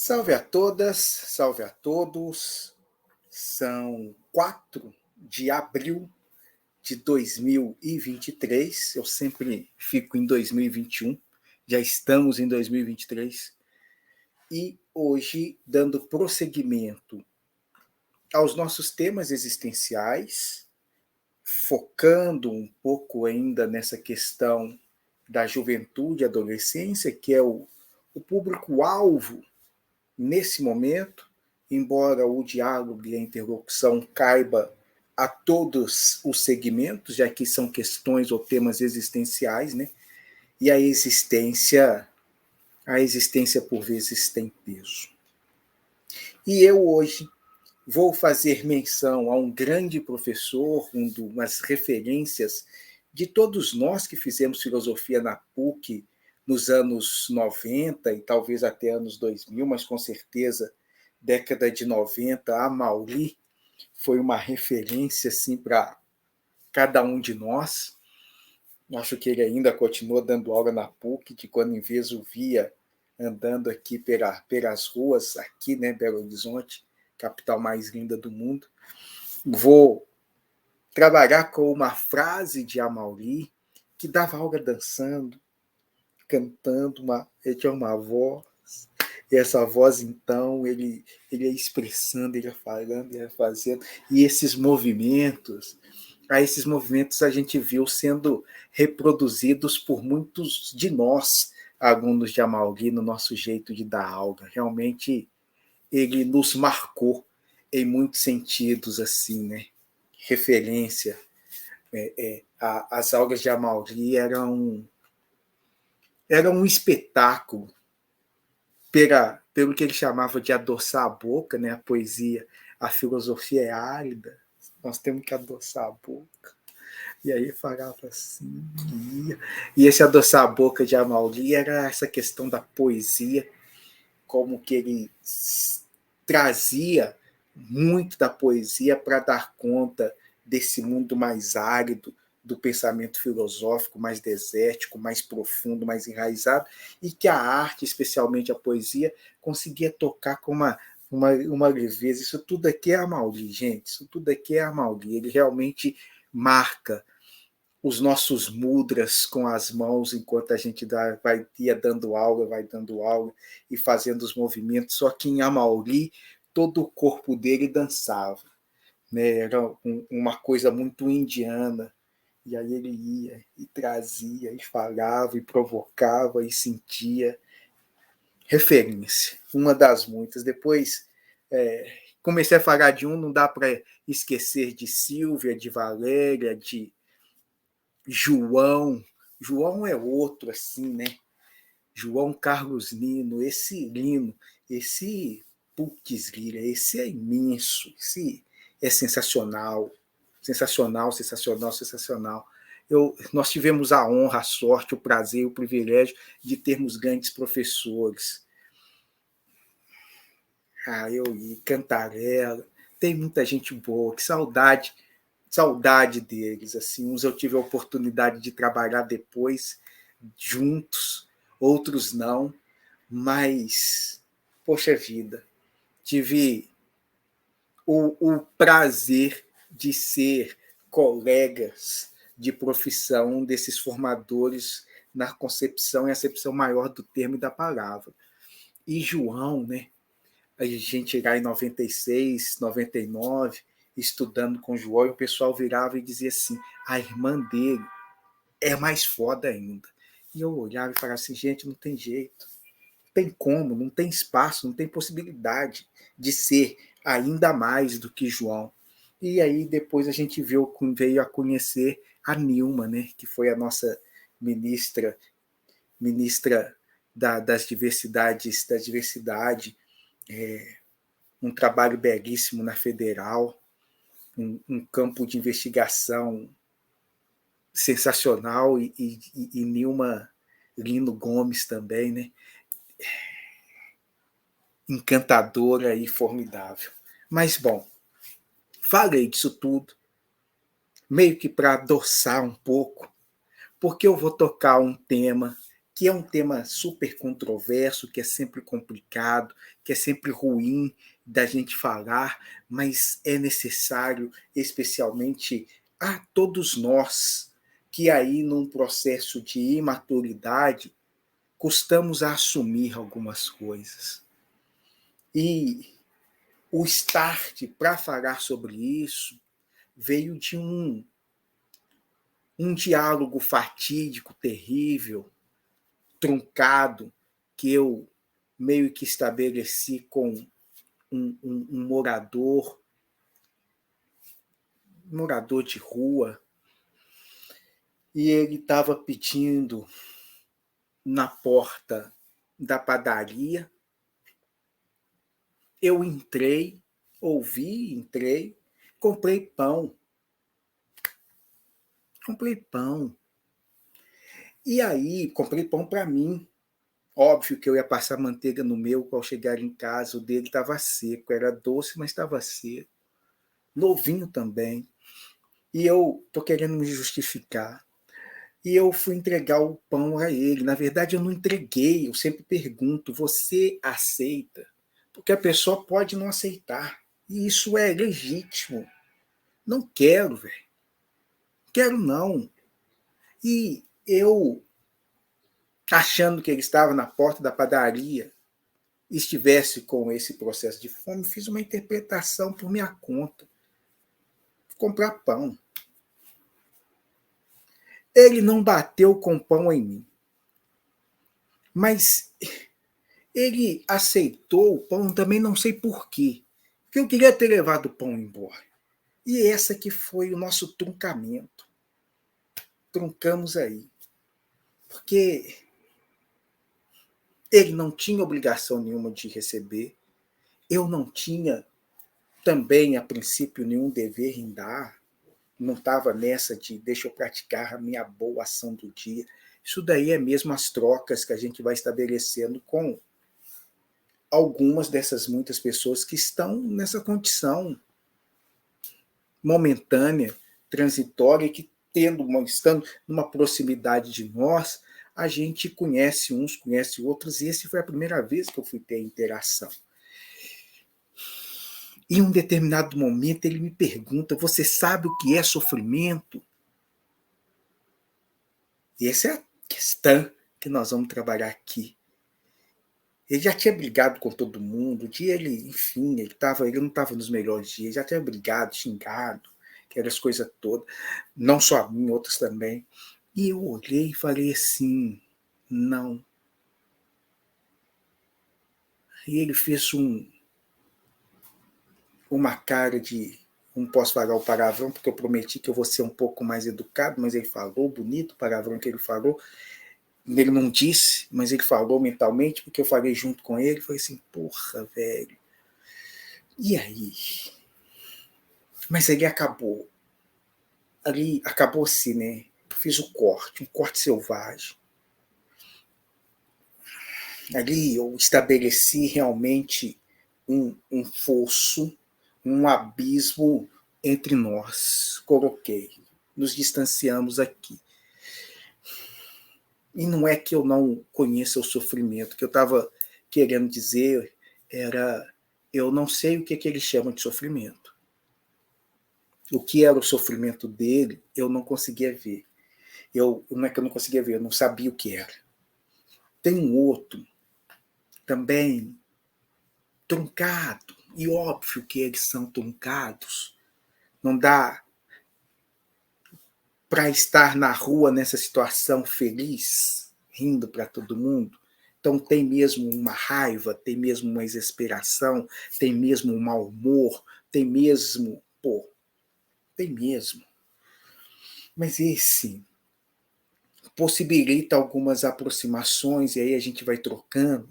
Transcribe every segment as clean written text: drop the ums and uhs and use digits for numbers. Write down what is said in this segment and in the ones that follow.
Salve a todas, salve a todos. São 4 de abril de 2023. Eu sempre fico em 2021, já estamos em 2023. E hoje, dando prosseguimento aos nossos temas existenciais, focando um pouco ainda nessa questão da juventude e adolescência, que é o público-alvo nesse momento, embora o diálogo e a interlocução caiba a todos os segmentos, já que são questões ou temas existenciais, né? E a existência por vezes tem peso. E eu hoje vou fazer menção a um grande professor, umas referências de todos nós que fizemos filosofia na PUC nos anos 90 e talvez até anos 2000, mas com certeza década de 90, a Mauri foi uma referência assim, para cada um de nós. Acho que ele ainda continua dando aula na PUC, de quando em vez o via andando aqui pelas ruas, aqui, né, Belo Horizonte, capital mais linda do mundo. Vou trabalhar com uma frase de Amauri, que dava aula dançando, cantando, ele tinha uma voz, e essa voz, então, ele ia expressando, ele ia falando, ele ia fazendo, e esses movimentos a gente viu sendo reproduzidos por muitos de nós, alunos de Amauri, no nosso jeito de dar aula. Realmente, ele nos marcou em muitos sentidos, assim, né? Referência. As aulas de Amauri eram um espetáculo pelo que ele chamava de adoçar a boca, né? A poesia, a filosofia é árida, nós temos que adoçar a boca. E aí falava assim, e esse adoçar a boca de Amauri era essa questão da poesia, como que ele trazia muito da poesia para dar conta desse mundo mais árido, do pensamento filosófico mais desértico, mais profundo, mais enraizado, e que a arte, especialmente a poesia, conseguia tocar com uma leveza. Isso tudo aqui é Amauri, gente, isso tudo aqui é Amauri. Ele realmente marca os nossos mudras com as mãos enquanto a gente ia dando aula e fazendo os movimentos. Só que em Amauri, todo o corpo dele dançava, né? Era uma coisa muito indiana. E aí ele ia e trazia, e falava, e provocava, e sentia. Referência, uma das muitas. Depois comecei a falar de um, não dá para esquecer de Silvia, de Valéria, de João. João é outro, assim, né? João Carlos Lino, esse putz grila, esse é imenso, esse é sensacional, sensacional, sensacional, sensacional. Nós tivemos a honra, a sorte, o prazer, o privilégio de termos grandes professores. Eu e Cantarela, tem muita gente boa, que saudade deles. Assim, uns eu tive a oportunidade de trabalhar depois juntos, outros não, mas, poxa vida, tive o prazer de ser colegas de profissão desses formadores na concepção e acepção maior do termo e da palavra. E João, né? A gente irá em 96, 99, estudando com o João, e o pessoal virava e dizia assim, a irmã dele é mais foda ainda. E eu olhava e falava assim, gente, não tem jeito, não tem como, não tem espaço, não tem possibilidade de ser ainda mais do que João. E aí depois a gente veio a conhecer a Nilma, né, que foi a nossa ministra das diversidades, da diversidade, um trabalho belíssimo na Federal, um campo de investigação sensacional, e Nilma Lino Gomes também, né? Encantadora e formidável. Mas, bom, falei disso tudo, meio que para adoçar um pouco, porque eu vou tocar um tema que é um tema super controverso, que é sempre complicado, que é sempre ruim da gente falar, mas é necessário, especialmente a todos nós, que aí num processo de imaturidade custamos a assumir algumas coisas. E o start para falar sobre isso veio de um diálogo fatídico, terrível, truncado, que eu meio que estabeleci com um morador de rua, e ele estava pedindo na porta da padaria. Eu entrei, entrei, comprei pão. Comprei pão. E aí, comprei pão para mim. Óbvio que eu ia passar manteiga no meu ao chegar em casa. O dele estava seco, era doce, mas estava seco. Novinho também. E eu tô querendo me justificar. E eu fui entregar o pão a ele. Na verdade, eu não entreguei. Eu sempre pergunto: você aceita? Porque a pessoa pode não aceitar. E isso é legítimo. Não quero, velho. Quero não. E eu, achando que ele estava na porta da padaria, estivesse com esse processo de fome, fiz uma interpretação por minha conta. Comprar pão. Ele não bateu com pão em mim. Mas ele aceitou o pão, também não sei por quê. Porque eu queria ter levado o pão embora. E essa que foi o nosso truncamento. Truncamos aí. Porque ele não tinha obrigação nenhuma de receber. Eu não tinha também, a princípio, nenhum dever em dar. Não estava nessa de deixa eu praticar a minha boa ação do dia. Isso daí é mesmo as trocas que a gente vai estabelecendo com algumas dessas muitas pessoas que estão nessa condição momentânea, transitória, que estando numa proximidade de nós, a gente conhece uns, conhece outros, e essa foi a primeira vez que eu fui ter interação. Em um determinado momento ele me pergunta: você sabe o que é sofrimento? E essa é a questão que nós vamos trabalhar aqui. Ele já tinha brigado com todo mundo, enfim, ele não estava nos melhores dias, já tinha brigado, xingado, aquelas coisas todas, não só a mim, outros também. E eu olhei e falei assim: não. E ele fez uma cara de. Não posso falar o palavrão, porque eu prometi que eu vou ser um pouco mais educado, mas ele falou bonito o palavrão que ele falou. Ele não disse, mas ele falou mentalmente, porque eu falei junto com ele. Falei assim: porra, velho. E aí? Mas ele acabou. Ali acabou-se, né? Fiz o corte, um corte selvagem. Ali eu estabeleci realmente um fosso, um abismo entre nós. Coloquei. Nos distanciamos aqui. E não é que eu não conheça o sofrimento. O que eu estava querendo dizer era: eu não sei o que ele chama de sofrimento. O que era o sofrimento dele, eu não conseguia ver. Não é que eu não conseguia ver, eu não sabia o que era. Tem um outro, também truncado, e óbvio que eles são truncados. Não dá para estar na rua nessa situação feliz, rindo para todo mundo. Então tem mesmo uma raiva, tem mesmo uma exasperação, tem mesmo um mau humor, tem mesmo, tem mesmo. Mas esse possibilita algumas aproximações, e aí a gente vai trocando,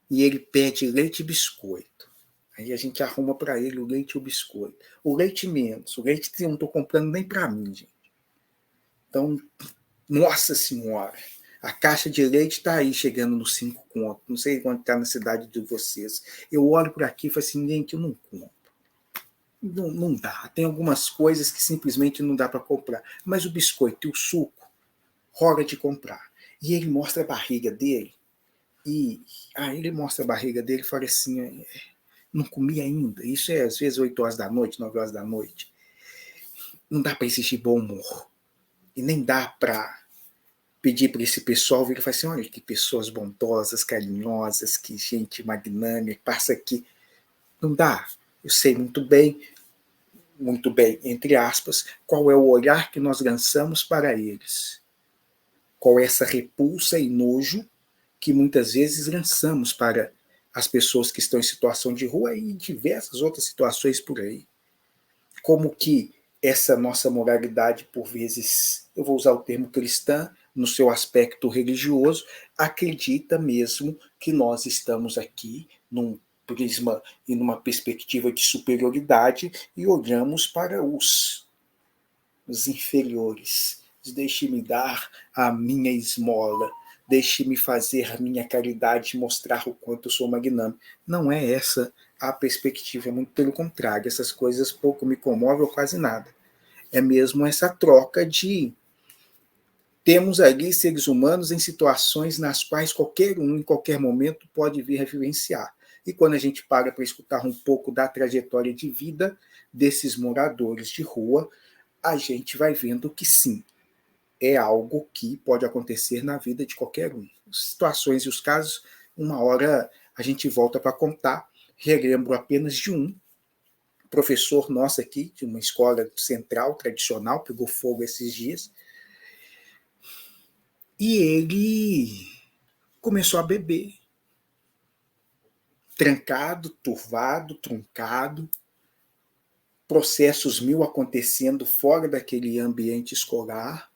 e ele pede leite e biscoito. Aí a gente arruma para ele o leite e o biscoito. O leite menos, o leite eu não estou comprando nem para mim, gente. Então, nossa senhora, a caixa de leite está aí chegando nos 5 contos. Não sei quanto está na cidade de vocês. Eu olho por aqui e falo assim: gente, eu não compro. Não dá. Tem algumas coisas que simplesmente não dá para comprar. Mas o biscoito e o suco, rola de comprar. E ele mostra a barriga dele. E aí ele mostra a barriga dele e fala assim, não comi ainda. Isso é às vezes 8 horas da noite, 9 horas da noite. Não dá para exigir bom humor. E nem dá para pedir para esse pessoal vir e falar assim, olha que pessoas bondosas, carinhosas, que gente magnânima, passa aqui. Não dá. Eu sei muito bem, entre aspas, qual é o olhar que nós lançamos para eles. Qual é essa repulsa e nojo que muitas vezes lançamos para as pessoas que estão em situação de rua e diversas outras situações por aí. Como que essa nossa moralidade, por vezes, eu vou usar o termo cristã, no seu aspecto religioso, acredita mesmo que nós estamos aqui num prisma e numa perspectiva de superioridade e olhamos para os inferiores. Deixe-me dar a minha esmola, deixe-me fazer a minha caridade e mostrar o quanto eu sou magnânimo. Não é essa a perspectiva, muito pelo contrário, essas coisas pouco me comovem ou quase nada. É mesmo essa troca de temos ali seres humanos em situações nas quais qualquer um, em qualquer momento, pode vir a vivenciar. E quando a gente para escutar um pouco da trajetória de vida desses moradores de rua, a gente vai vendo que sim, é algo que pode acontecer na vida de qualquer um. As situações e os casos, uma hora a gente volta para contar. Relembro apenas de um professor nosso aqui, de uma escola central, tradicional, pegou fogo esses dias, e ele começou a beber. Trancado, turvado, truncado, processos mil acontecendo fora daquele ambiente escolar.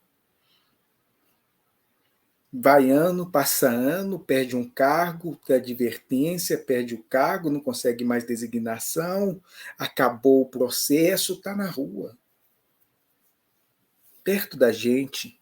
Vai ano, passa ano, perde um cargo, tem advertência, perde o cargo, não consegue mais designação, acabou o processo, está na rua, perto da gente.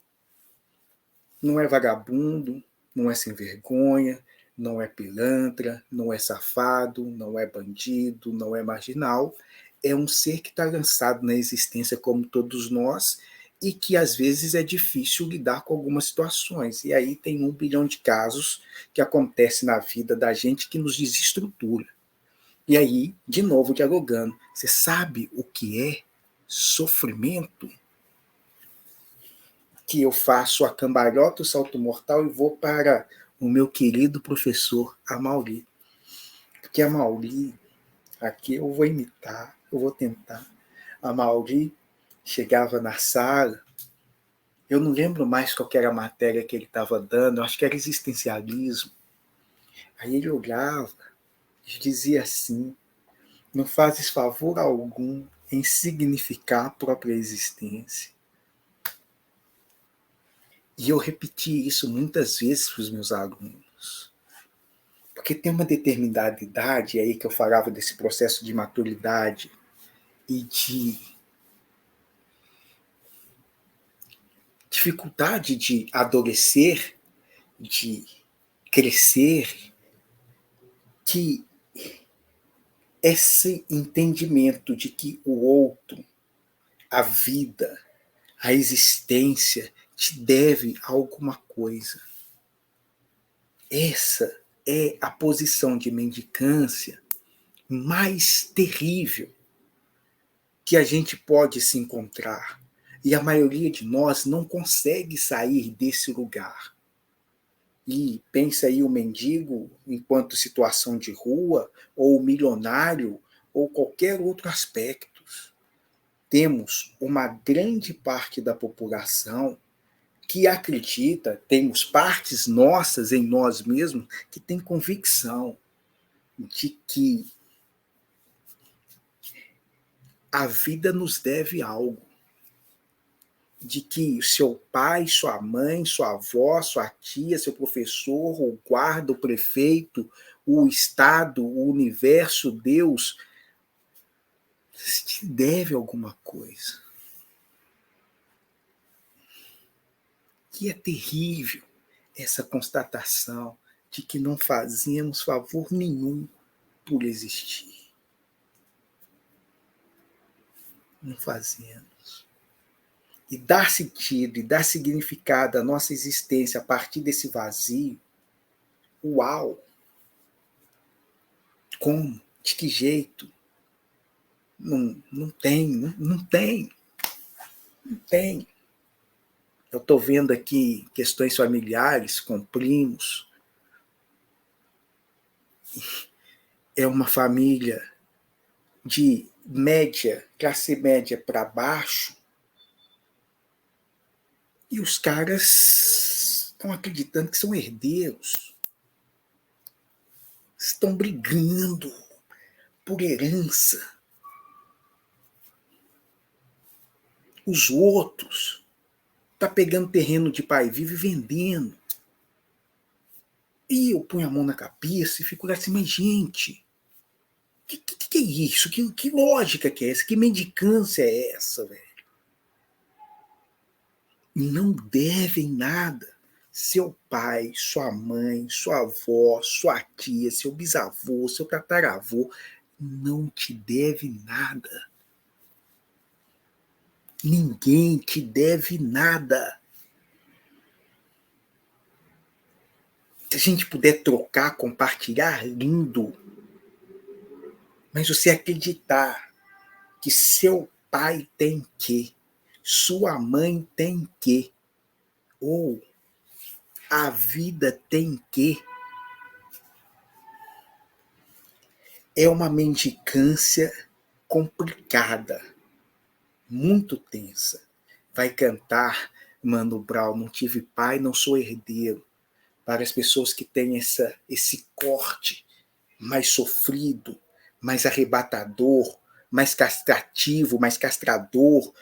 Não é vagabundo, não é sem vergonha, não é pilantra, não é safado, não é bandido, não é marginal. É um ser que está lançado na existência como todos nós e que às vezes é difícil lidar com algumas situações. E aí tem 1 bilhão de casos que acontecem na vida da gente que nos desestrutura. E aí, de novo, dialogando, você sabe o que é sofrimento? Que eu faço a cambalhota, o salto mortal e vou para o meu querido professor Amaury. Porque Amaury, aqui eu vou imitar, eu vou tentar. Amaury chegava na sala, eu não lembro mais qual era a matéria que ele estava dando, eu acho que era existencialismo. Aí ele olhava e dizia assim, não fazes favor algum em significar a própria existência. E eu repeti isso muitas vezes para os meus alunos. Porque tem uma determinada idade, aí que eu falava desse processo de maturidade e de dificuldade de adoecer, de crescer, que esse entendimento de que o outro, a vida, a existência, te deve alguma coisa. Essa é a posição de mendicância mais terrível que a gente pode se encontrar. E a maioria de nós não consegue sair desse lugar. E pensa aí o mendigo enquanto situação de rua, ou o milionário, ou qualquer outro aspecto. Temos uma grande parte da população que acredita, temos partes nossas em nós mesmos que tem convicção de que a vida nos deve algo. De que seu pai, sua mãe, sua avó, sua tia, seu professor, o guarda, o prefeito, o Estado, o universo, Deus, te deve alguma coisa. E é terrível essa constatação de que não fazemos favor nenhum por existir. Não fazemos. e dar sentido e dar significado à nossa existência a partir desse vazio, uau! Como? De que jeito? Não tem, não tem, não tem. Eu estou vendo aqui questões familiares com primos. É uma família de média, classe média para baixo, e os caras estão acreditando que são herdeiros. Estão brigando por herança. Os outros tá pegando terreno de pai vivo e vendendo. E eu ponho a mão na cabeça e fico assim, mas gente, que é isso? Que lógica que é essa? Que mendicância é essa, velho? Não devem nada. Seu pai, sua mãe, sua avó, sua tia, seu bisavô, seu tataravô, não te deve nada. Ninguém te deve nada. Se a gente puder trocar, compartilhar, lindo. Mas você acreditar que seu pai tem que, sua mãe tem que, ou a vida tem que, é uma mendicância complicada, muito tensa. Vai cantar Mano Brown, não tive pai, não sou herdeiro. Para as pessoas que têm esse corte mais sofrido, mais arrebatador, mais castrativo, mais castrador,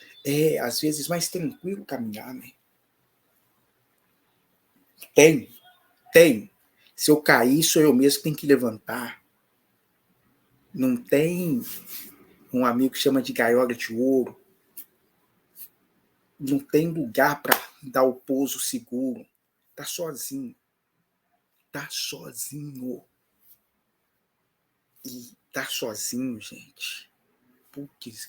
às vezes mais tranquilo caminhar, né? Tem. Se eu cair, sou eu mesmo que tenho que levantar. Não tem um amigo que chama de gaiola de ouro. Não tem lugar para dar o pouso seguro. Tá sozinho. Tá sozinho. E tá sozinho, gente. Putz,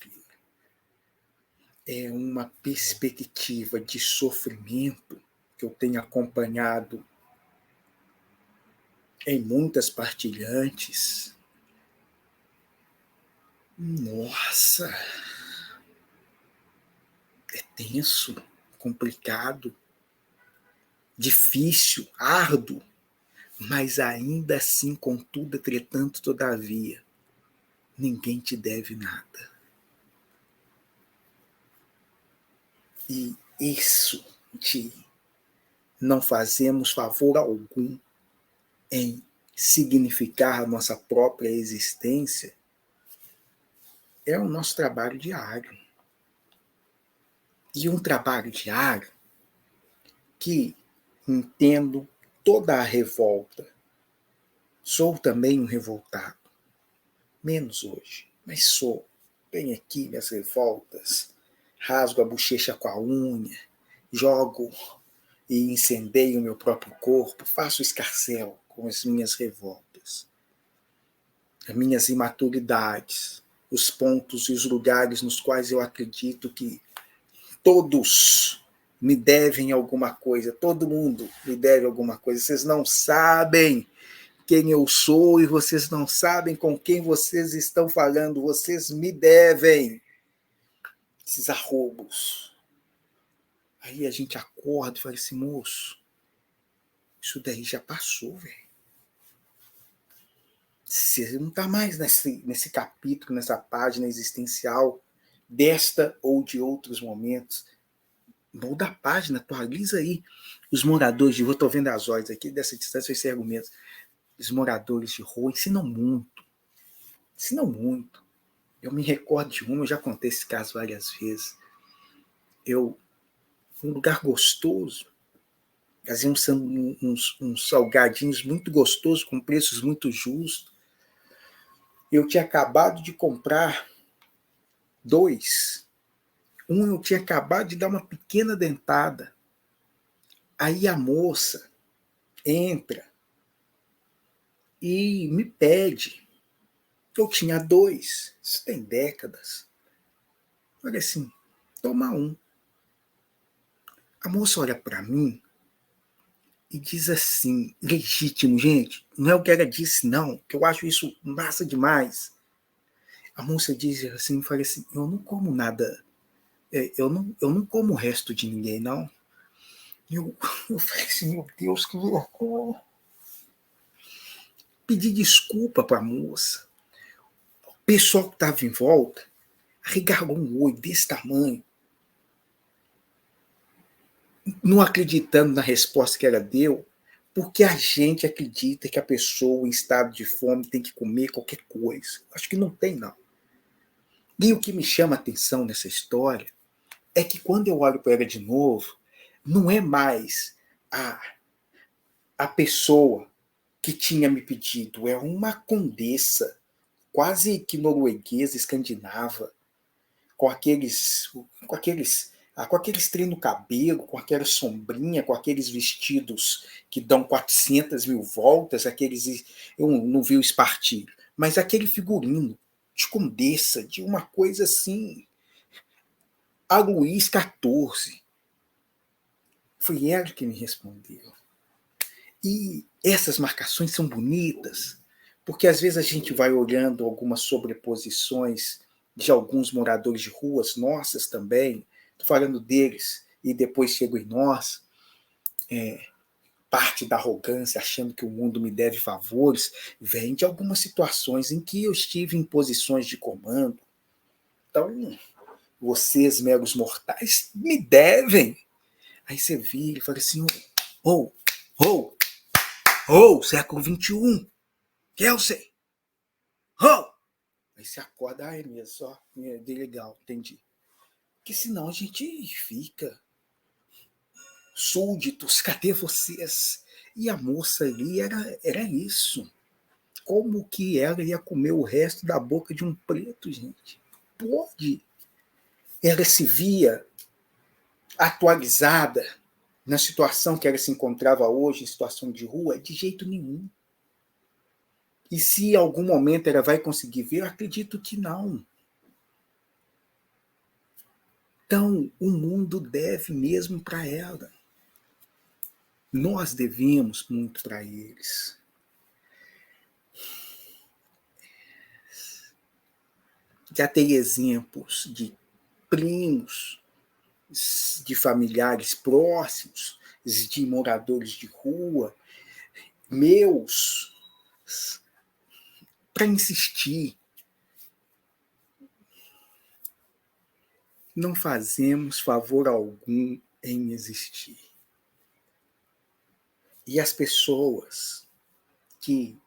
é uma perspectiva de sofrimento que eu tenho acompanhado em muitas partilhantes. Nossa, é tenso, complicado, difícil, árduo, mas ainda assim, contudo, entretanto, todavia, ninguém te deve nada. E isso de não fazemos favor algum em significar a nossa própria existência é o nosso trabalho diário. E um trabalho diário que entendo toda a revolta. Sou também um revoltado. Menos hoje, mas sou. Tenho aqui minhas revoltas. Rasgo a bochecha com a unha, jogo e incendeio o meu próprio corpo, faço escarcéu com as minhas revoltas. As minhas imaturidades, os pontos e os lugares nos quais eu acredito que todos me devem alguma coisa, todo mundo me deve alguma coisa. Vocês não sabem quem eu sou e vocês não sabem com quem vocês estão falando. Vocês me devem esses arroubos. Aí a gente acorda e fala assim, moço, isso daí já passou, velho. Você não está mais nesse capítulo, nessa página existencial desta ou de outros momentos. Muda a página, atualiza aí. Os moradores de rua, estou vendo as olhos aqui, dessa distância eu enxergo mesmo. Os moradores de rua ensinam muito. Ensinam muito. Eu me recordo de uma, eu já contei esse caso várias vezes. Um lugar gostoso, fazia uns salgadinhos muito gostosos, com preços muito justos. Eu tinha acabado de comprar 2. Um eu tinha acabado de dar uma pequena dentada. Aí a moça entra e me pede. Eu tinha 2. Isso tem décadas. Olha assim, toma um. A moça olha para mim e diz assim, legítimo, gente, não é o que ela disse, não, que eu acho isso massa demais. A moça diz assim, fala assim, eu não como nada, eu não como o resto de ninguém, não. Eu falei assim, meu Deus, que vergonha. Pedi desculpa para a moça. O pessoal que estava em volta arregalou um olho desse tamanho, não acreditando na resposta que ela deu, porque a gente acredita que a pessoa em estado de fome tem que comer qualquer coisa. Acho que não tem, não. E o que me chama a atenção nessa história é que quando eu olho para ela de novo, não é mais a, a pessoa que tinha me pedido, é uma condessa, quase que norueguesa, escandinava, com aqueles trem no cabelo, com aquela sombrinha, com aqueles vestidos que dão 400 mil voltas, eu não vi o espartilho, mas aquele figurino de condessa, de uma coisa assim, a Luís XIV. Foi ela que me respondeu. E essas marcações são bonitas, porque às vezes a gente vai olhando algumas sobreposições de alguns moradores de ruas, nossas também, estou falando deles, e depois chego em nós, parte da arrogância, achando que o mundo me deve favores, vem de algumas situações em que eu estive em posições de comando. Então, vocês, meros mortais, me devem. Aí você vira e fala assim, ô, ô, ô, século XXI, Kelsey, ô! Aí você acorda, é mesmo, só, legal, entendi. Porque senão a gente fica súditos, cadê vocês? E a moça ali era isso. Como que ela ia comer o resto da boca de um preto, gente? Pode. Ela se via atualizada na situação que ela se encontrava hoje, em situação de rua? De jeito nenhum. E se em algum momento ela vai conseguir ver, eu acredito que não. Então, o mundo deve mesmo para ela. Nós devemos muito para eles. Já tem exemplos de primos, de familiares próximos, de moradores de rua, meus, para insistir. Não fazemos favor algum em existir. E as pessoas que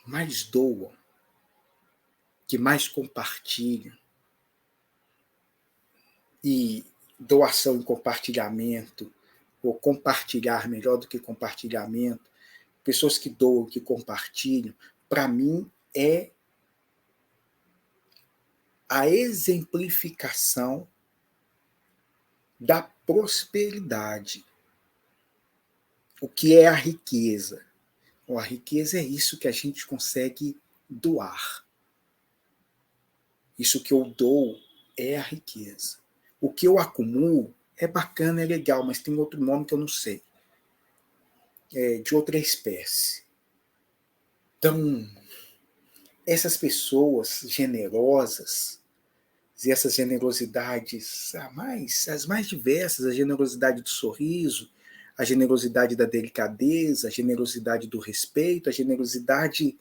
mais doam, que mais compartilham, e doação e compartilhamento, ou compartilhar melhor do que compartilhamento, pessoas que doam, que compartilham, para mim é a exemplificação da prosperidade. O que é a riqueza? A riqueza é isso que a gente consegue doar. Isso que eu dou é a riqueza. O que eu acumulo é bacana, é legal, mas tem outro nome que eu não sei. É de outra espécie. Então, essas pessoas generosas, e essas generosidades as mais diversas, a generosidade do sorriso, a generosidade da delicadeza, a generosidade do respeito, a generosidade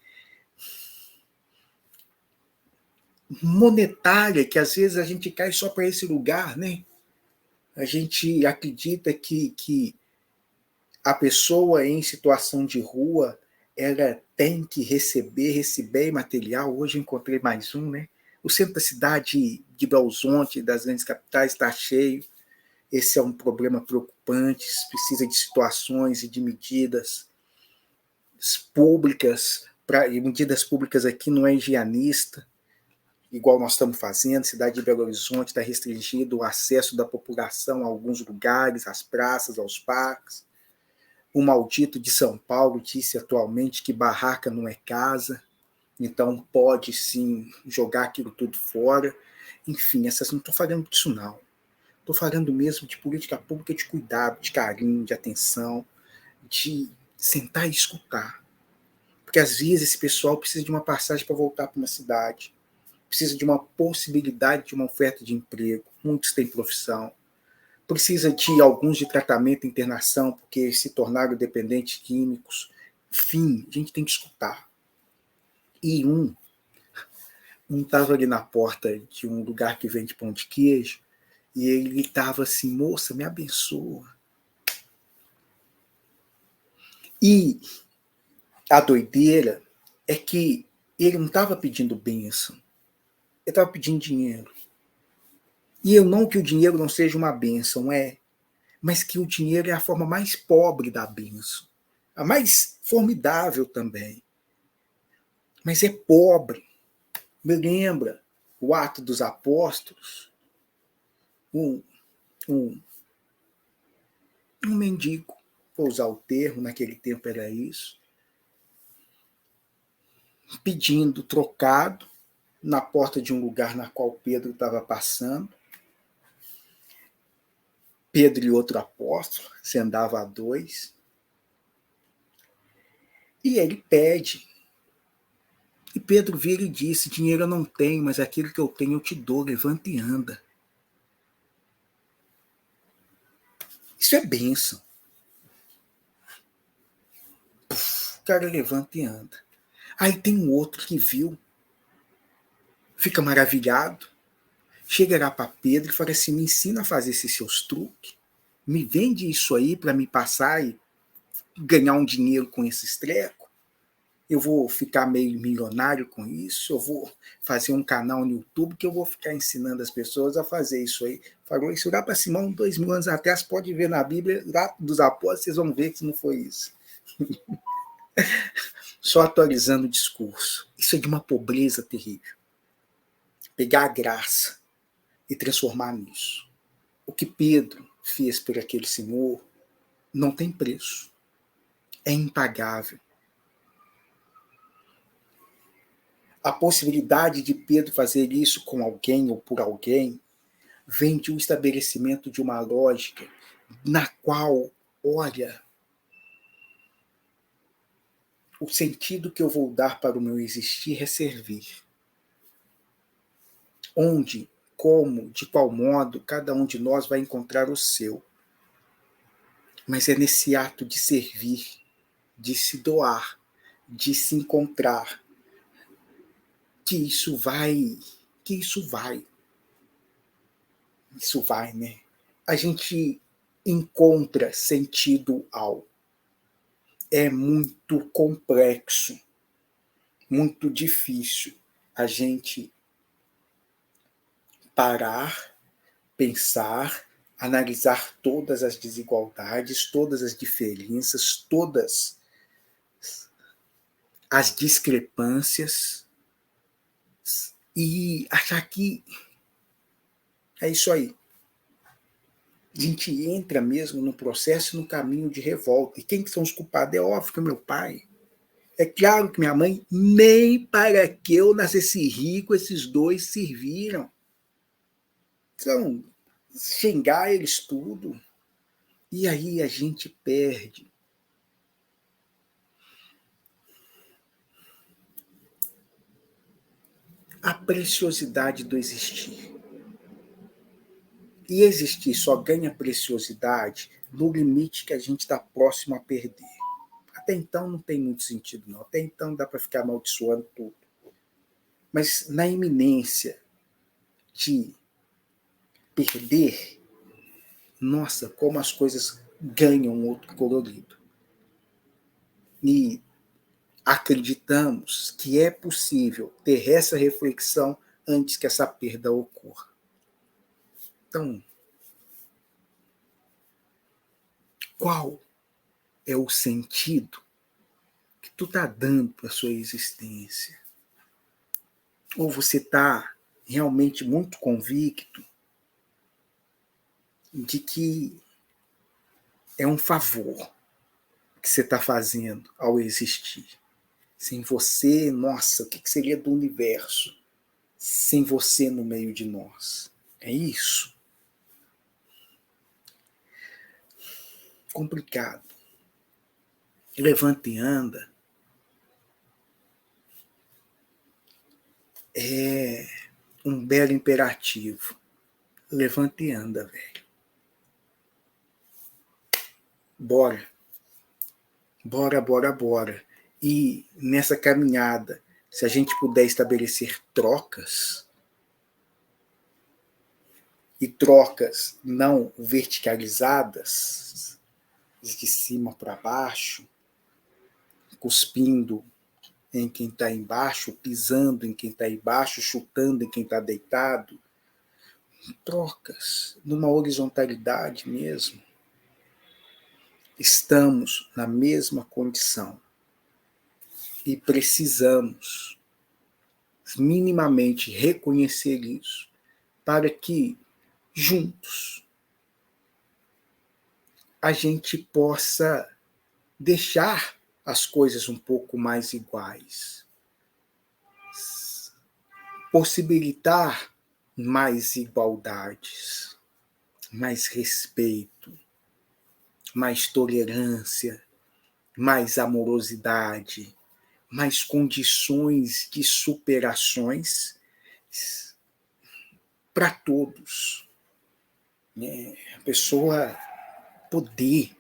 monetária, que às vezes a gente cai só para esse lugar, né? A gente acredita que a pessoa em situação de rua, ela tem que receber bem material. Hoje encontrei mais um, né? O centro da cidade de Belo Horizonte, das grandes capitais, está cheio. Esse é um problema preocupante, precisa de situações e de medidas públicas. E medidas públicas aqui não é higienista, igual nós estamos fazendo. A cidade de Belo Horizonte está restringido o acesso da população a alguns lugares, às praças, aos parques. O maldito de São Paulo disse atualmente que barraca não é casa, então pode sim jogar aquilo tudo fora. Enfim, não estou falando disso não. Estou falando mesmo de política pública de cuidado, de carinho, de atenção, de sentar e escutar. Porque às vezes esse pessoal precisa de uma passagem para voltar para uma cidade, precisa de uma possibilidade de uma oferta de emprego, muitos têm profissão, precisa de alguns de tratamento e internação porque se tornaram dependentes químicos. Enfim, a gente tem que escutar. E um estava ali na porta de um lugar que vende pão de queijo e ele estava assim, moça, me abençoa. E a doideira é que ele não estava pedindo bênção, ele estava pedindo dinheiro. E eu não que o dinheiro não seja uma bênção, mas que o dinheiro é a forma mais pobre da bênção, a mais formidável também, mas é pobre. Me lembra o Ato dos Apóstolos, um mendigo, vou usar o termo, naquele tempo era isso, pedindo trocado na porta de um lugar na qual Pedro estava passando. Pedro e outro apóstolo, se andava a dois, e ele pede. E Pedro vira e disse, dinheiro eu não tenho, mas aquilo que eu tenho eu te dou, levanta e anda. Isso é bênção. O cara levanta e anda. Aí tem um outro que viu, fica maravilhado, chegará para Pedro e fala assim, me ensina a fazer esses seus truques, me vende isso aí para me passar e ganhar um dinheiro com esses trecos, eu vou ficar meio milionário com isso, eu vou fazer um canal no YouTube que eu vou ficar ensinando as pessoas a fazer isso aí. Falou isso lá para Simão 2000 anos atrás, pode ver na Bíblia, lá dos apóstolos, vocês vão ver que não foi isso. Só atualizando o discurso. Isso é de uma pobreza terrível. Pegar a graça e transformar nisso. O que Pedro fez por aquele senhor não tem preço. É impagável. A possibilidade de Pedro fazer isso com alguém ou por alguém vem de um estabelecimento de uma lógica na qual, olha, o sentido que eu vou dar para o meu existir é servir. Onde, como, de qual modo, cada um de nós vai encontrar o seu. Mas é nesse ato de servir, de se doar, de se encontrar, que isso vai, né? A gente encontra sentido ao. É muito complexo, muito difícil a gente parar, pensar, analisar todas as desigualdades, todas as diferenças, todas as discrepâncias e achar que é isso aí. A gente entra mesmo no processo, no caminho de revolta. E quem que são os culpados? É óbvio que é meu pai. É claro que minha mãe, nem para que eu nascesse rico, esses dois serviram. Então, xingar eles tudo. E aí a gente perde a preciosidade do existir. E existir só ganha preciosidade no limite que a gente está próximo a perder. Até então não tem muito sentido, não. Até então dá para ficar amaldiçoando tudo. Mas na iminência de perder, nossa, como as coisas ganham um outro colorido. E acreditamos que é possível ter essa reflexão antes que essa perda ocorra. Então, qual é o sentido que tu está dando para a sua existência? Ou você está realmente muito convicto de que é um favor que você está fazendo ao existir? Sem você, nossa, o que seria do universo sem você no meio de nós? É isso? complicado. Levanta e anda é um belo imperativo. Levanta e anda, velho. Bora. Bora, bora, bora. E nessa caminhada, se a gente puder estabelecer trocas, e trocas não verticalizadas, de cima para baixo, cuspindo em quem está embaixo, pisando em quem está embaixo, chutando em quem está deitado, trocas numa horizontalidade mesmo. Estamos na mesma condição e precisamos minimamente reconhecer isso para que juntos a gente possa deixar as coisas um pouco mais iguais, possibilitar mais igualdades, mais respeito, mais tolerância, mais amorosidade, mais condições de superações para todos. A pessoa poder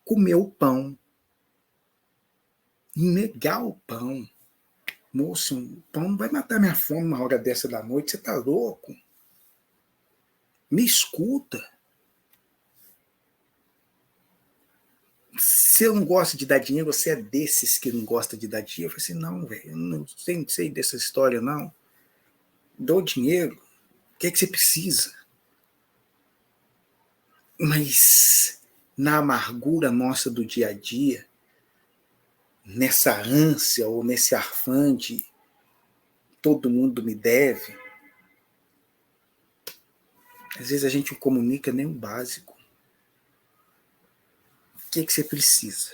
comer o pão e negar o pão. Moço, o pão não vai matar minha fome uma hora dessa da noite, você tá louco? Me escuta. Se eu não gosto de dar dinheiro, você é desses que não gosta de dar dinheiro? Eu falei assim, não, velho, eu não sei dessa história, não. Dou dinheiro, o que é que você precisa? Mas na amargura nossa do dia a dia, nessa ânsia ou nesse afã de todo mundo me deve, às vezes a gente não comunica nem o básico. O que é que você precisa?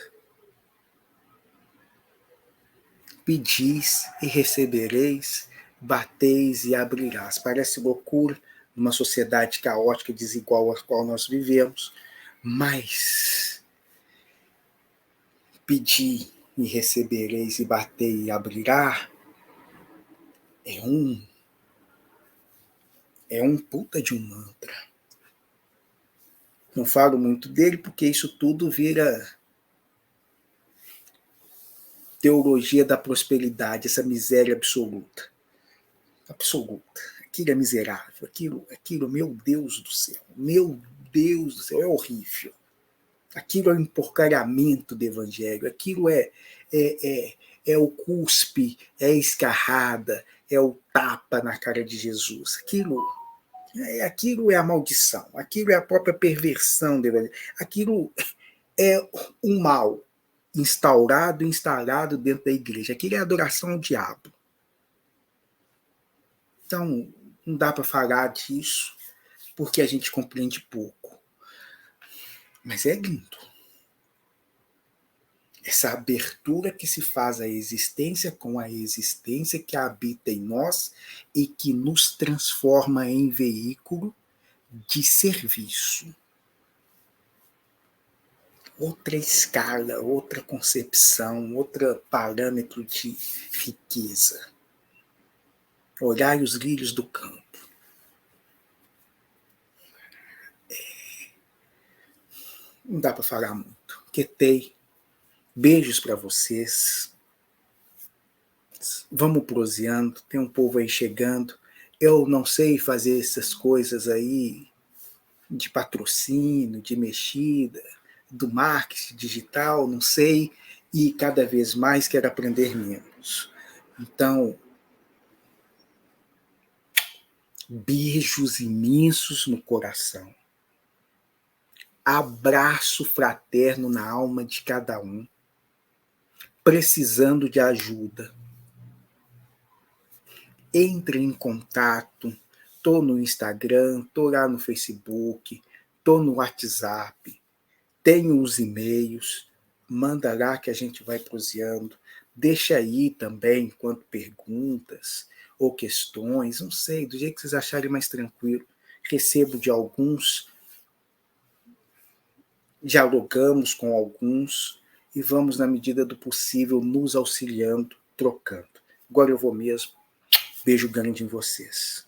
Pedis e recebereis, bateis e abrirás. Parece loucura numa sociedade caótica e desigual a qual nós vivemos, mas pedir e recebereis e bater e abrirá é um puta de um mantra. Não falo muito dele porque isso tudo vira teologia da prosperidade, essa miséria absoluta. Absoluta. Aquilo é miserável. Aquilo, meu Deus do céu. Meu Deus do céu, é horrível. Aquilo é o emporcalhamento do evangelho. Aquilo é o cuspe, é a escarrada, é o tapa na cara de Jesus. Aquilo é a maldição. Aquilo é a própria perversão do evangelho. Aquilo é um mal instalado dentro da igreja. Aquilo é adoração ao diabo. Então, não dá para falar disso, porque a gente compreende pouco. Mas é lindo. Essa abertura que se faz à existência com a existência que habita em nós e que nos transforma em veículo de serviço. Outra escala, outra concepção, outro parâmetro de riqueza. Olhar os lírios do campo. Não dá para falar muito. Quetei. Beijos para vocês. Vamos proseando. Tem um povo aí chegando. Eu não sei fazer essas coisas aí de patrocínio, de mexida, do marketing digital, não sei. E cada vez mais quero aprender menos. Então, beijos imensos no coração. Abraço fraterno na alma de cada um, precisando de ajuda. Entre em contato, tô no Instagram, tô lá no Facebook, tô no WhatsApp, tenho os e-mails, manda lá que a gente vai proseando. Deixa aí também, enquanto perguntas ou questões, não sei, do jeito que vocês acharem mais tranquilo. Recebo de alguns dialogamos com alguns e vamos, na medida do possível, nos auxiliando, trocando. Agora eu vou mesmo. Beijo grande em vocês.